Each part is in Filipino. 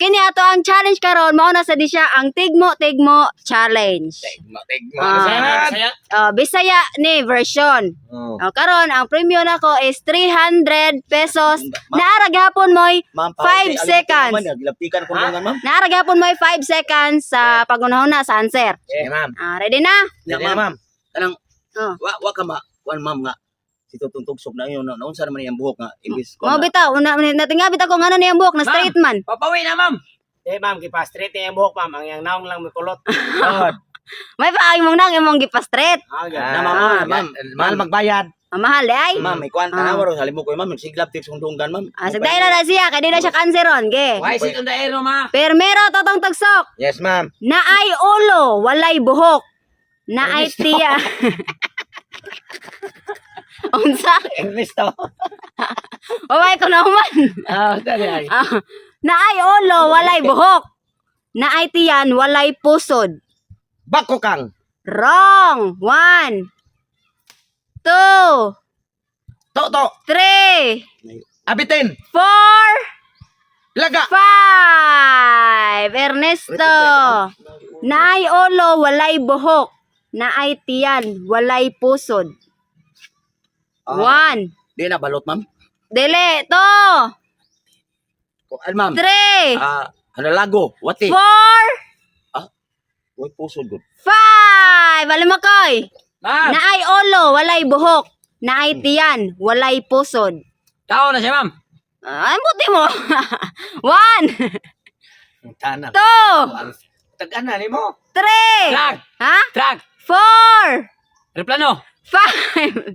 kini ato ang challenge karon mao na sa di siya ang tigmo challenge. Bisaya ni version. Karon ang premium nako is 300 pesos. Naara gihapon mo'y 5 seconds. Naara gihapon mo'y 5 seconds sa pagunahuna sa answer. Ma'am. Ready na? Ma'am. Kanang wa ka ma'am nga. Situtong tugsok na yun. Naunsa naman yung buhok nga. Mo bitaw, natingabit ako ngano niyang buhok na straight man. Papawi na, ma'am. Ma'am, kipa-straight yung buhok, ma'am. Ang yang naong lang may kulot. May paay mong nang imong gipa-straight. Ma'am, mahal magbayad. Mahal ay. Ma'am, may kwan na waro salimok ko, ma'am. Siglap tips hundungan, ma'am. Sagday na siya, kay di na siya kanseron, ge. Why is it on the air, ma? Permero totong tagsok. Yes, ma'am. Naay ulo, walay buhok. Naay tiya. Unsa? Ernesto. Waway ko na human. Dali ay. Naay ulo, walay buhok. Naay tiyan, walay pusod. Bako kang. Wrong. 1, 2, To. 3, Abitin. 4, Laga. 5. Ernesto. Naay ulo, walay buhok. Naay tiyan, walay pusod. 1. Di na balot, ma'am. Dili. 2, Ma'am. 3, Lago. Wati. 4, Uy, puso good. 5. Alimakoy. Ma'am. Naay ulo, walay buhok. Naay tiyan, walay pusod. Tao na siya, ma'am. Ay, buti mo. 1, Tanap. 2, Tag-ana ni mo. 3. Truck. Ha? Truck. 4, Replano. 5.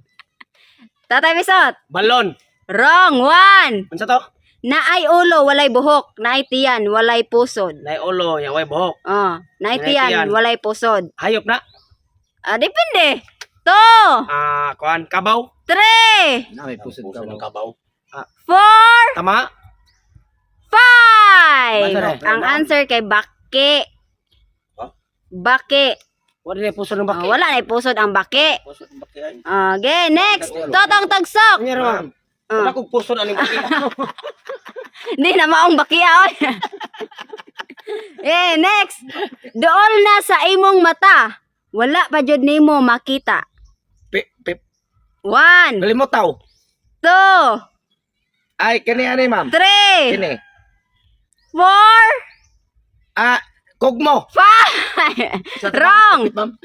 Tatay Bisot. Balon. Wrong. 1. Unsa to? Naay ulo, walay buhok. Naay tiyan, walay pusod. Nay ulo, yang way buhok. Naay Naay tiyan, tiyan. walay pusod. Hayop na. Depende. 2, Kuan kabaw. 3, Na may puso ng kabaw. 4, Tama. 5. Masarap. Ang answer kay Baki. Baki. Wala na puso ng baki. Wala na pusod ang Baki. Puso ng bakyan. Okay, next. Totong tagsok. Ano ma'am? Wala kong puso na ni baki. Hindi na maong Baki oy. Next. Dool na sa imong mata. Wala pa jud nimo makita. Pip. 1, Kalimotaw. 2, Ay, kani ani ma'am. 3, Kini. 4, Kugmo. 5. Wrong. Ma'am.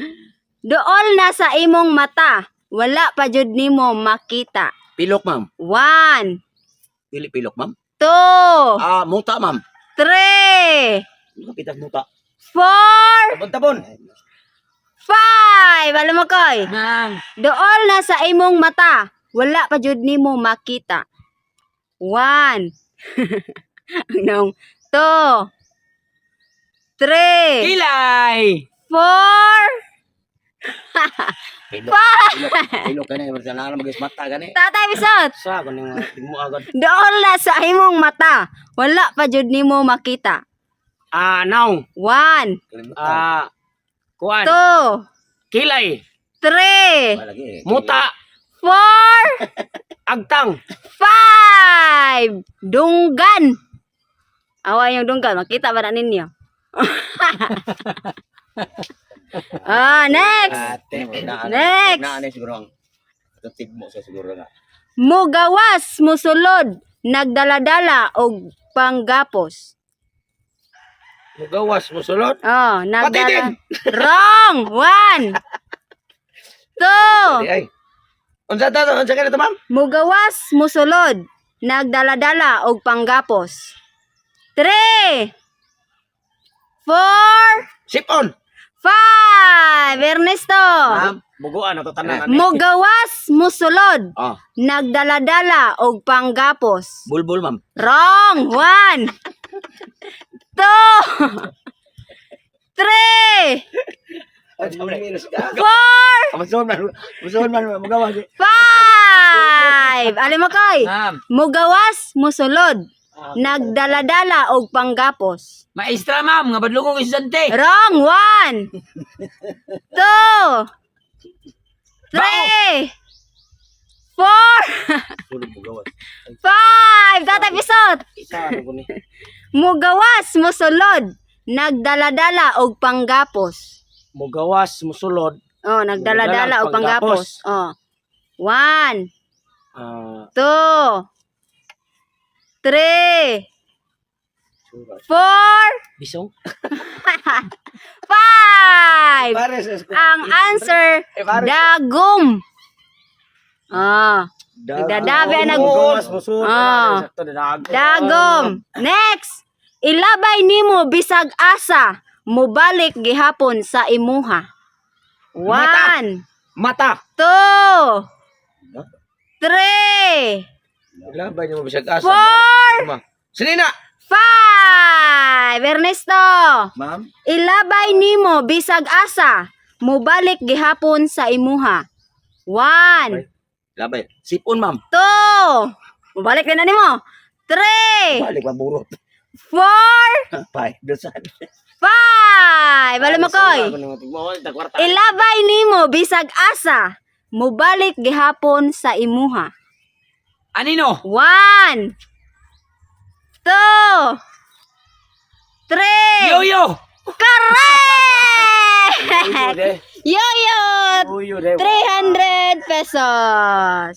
Dool na sa imong mata. Wala pa jud nimo makita. Pilok, ma'am. 1, Pilok, ma'am. 2, Muta, ma'am. 3, Kapitas muta. 4, Tabon. 5. Alam mo koy. Nang. Dool na sa imong mata. Wala pa jud nimo makita. 1. Anong 2, 3, Kilay. 4. Pilok ka na. Marsanaan mag-ismata ka na. Tatay Bisot. Sa ko ning tigmo agad. Dool na sa imong mata. Wala pa jud nimo makita. Naong. 1, Kuan. 2, Kilay. 3, Muta. 4, Agtang. 5. Dunggan. Awa yung dunggan. Makita ba na ninyo? Next. Next. Naanay siguro ang tigmo sa siguro nga. Mugawas, musulod, nagdaladala og panggapos. Mugawas mo sulod. Nagdala. Wrong. 1, 2. Ay. Unsa ka na to, ma'am? Mugawas, musulod, nagdaladala og panggapos. 3, 4, Sipon. 5. Ernesto. Ma'am, buguan na to tanan. Mugawas, musulod, Ah, nagdaladala og panggapos. bulbul, ma'am. Wrong. 1, 2, 3, 4, Musuhon man, magawa. 5. Alam mo koy. Ma'am, Mugawas, musulod, nagdaladala og panggapos. maestra ma'am, nga badlungong estudyante. Wrong. 1, 2, 3, 4, Sulog mo gawas. 5. Tatay Bisot. Isa ano ko ni. Mugawas mosulod, nagdaladala og panggapos. Mugawas, musulod. Oh, nagdaladala og panggapos. Oh. 1, Ah, 2, 3, 4, bisong. 5. Pares. Ang answer, dagom. Ah, nagdadabi nag Mugawas, musulod. Ah. Sakto na dagom. Next, ilabay nimo bisag asa, mubalik gihapon sa imuha. 1, Mata. 2, 3, Laban niyo bisag asa. 4, Sinina. 5. Ernesto, Ma'am, ilabay nimo bisag asa, mubalik gihapon sa imuha. 1, labay. Sipon, ma'am. 2, mubalik na nimo. 3, Balik, maburot. 4, Pay, dosan. 5. Bali mo koy. Ilabay nimo bisag asa, mubalik gihapon sa imuha. Anino? 1, 2, 3. Yoyo. Correct! Yoyo! Yoyo de. 300 pesos.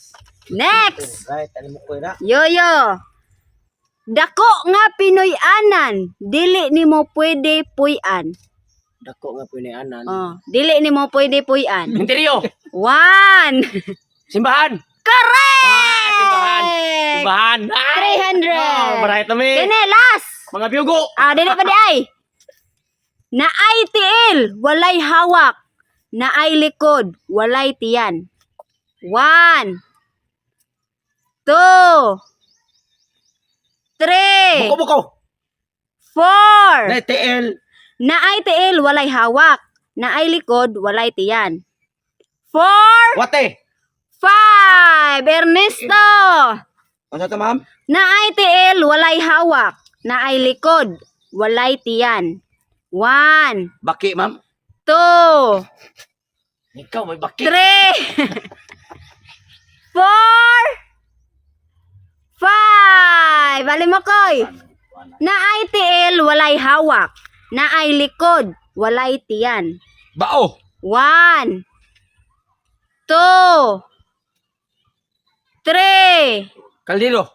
Next. Right, ano mo ko na? Yoyo. Dako nga Pinoy-anan, dili nimo pwede puy-an. Dako nga pinayanan. Oh, dili nimo pwede puy-an. Interior. 1. Simbahan. Correct! Simbahan. 300. Maray kami. Kini last. Mga biyugo. Dili pa di ay. Naay tiil, walay hawak. Naay likod, walay tiyan. 1, 2, 3, Buko-buko. 4. TL. Naay tiil, walay hawak. Naay likod, walay tiyan. 4, Wate. 5. Ernesto. Ano to, ma'am? Naay tiil, walay hawak. Naay likod, walay tiyan. 1, Baki, ma'am. 2, Ikaw may bakit. 3, 4, 5. Bali mo koy. Naay tiil, walay hawak. Naay likod, walay tiyan. Bao. 1, 2, 3, Kaldero.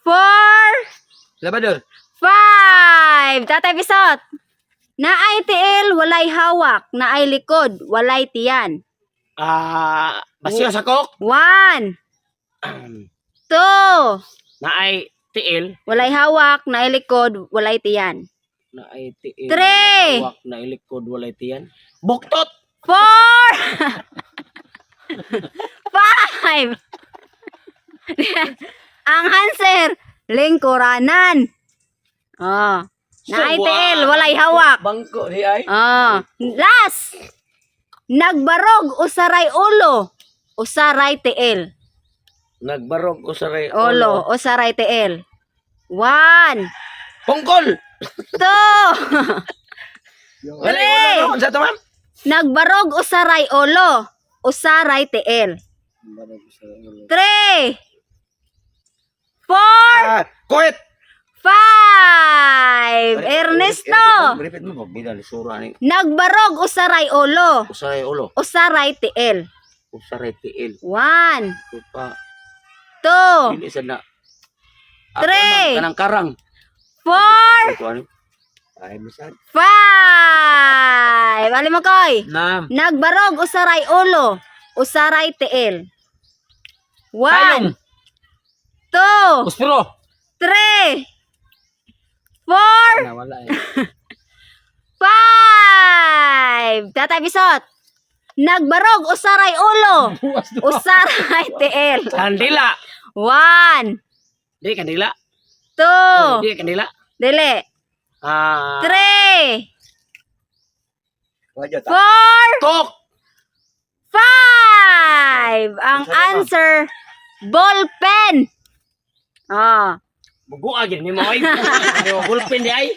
4, Labador. 5. Tatay Pisot. Naay tiil, walay hawak. Naay likod, walay tiyan. Basyo sa kok. 1, 2, Naay tiil. walay hawak. Naay likod, walay tiyan. Naay tiil. 3, Wak na ilikod walay tiyan. Buktot. 4, 5. Ang answer, lingkuranan. Oh. Naay tiil, walay hawak. Bangko di ay. Last. Nagbarog usaray ulo. Usaray tiil. Nagbarog ko sa ray. Ulo, usaray tiil. 1, Pungkol. 2, Wala Three. ko na. Sa to ma'am. Nagbarog usaray ulo. Usaray tiil. 3, 4, Kuwit. 5. Ernesto. Repeat mo, bila lisura ni. Nagbarog usaray ulo. Usaray ulo. Usaray tiil. Usaray tiil. 1, Tupa. 2, Dili sad na. Three. Kanang karang. 4, Ito ano? Ay, misad. 5. Bali mo koy. Nam. Nagbarog usaray ulo. Usaray tiil. 1, Tayong. 2, Puspuro. 3, 4, Wala eh. 5. Tatay Bisot. Nagbarog usaray ulo. Usaray tiil. Kandila. 1, Di kandila. 2, Di kandila. dili. 3, Wajat. 4, Kok. 5. Ang answer, ball pen. Bugo agin ni mo ay. Bulpen di ay.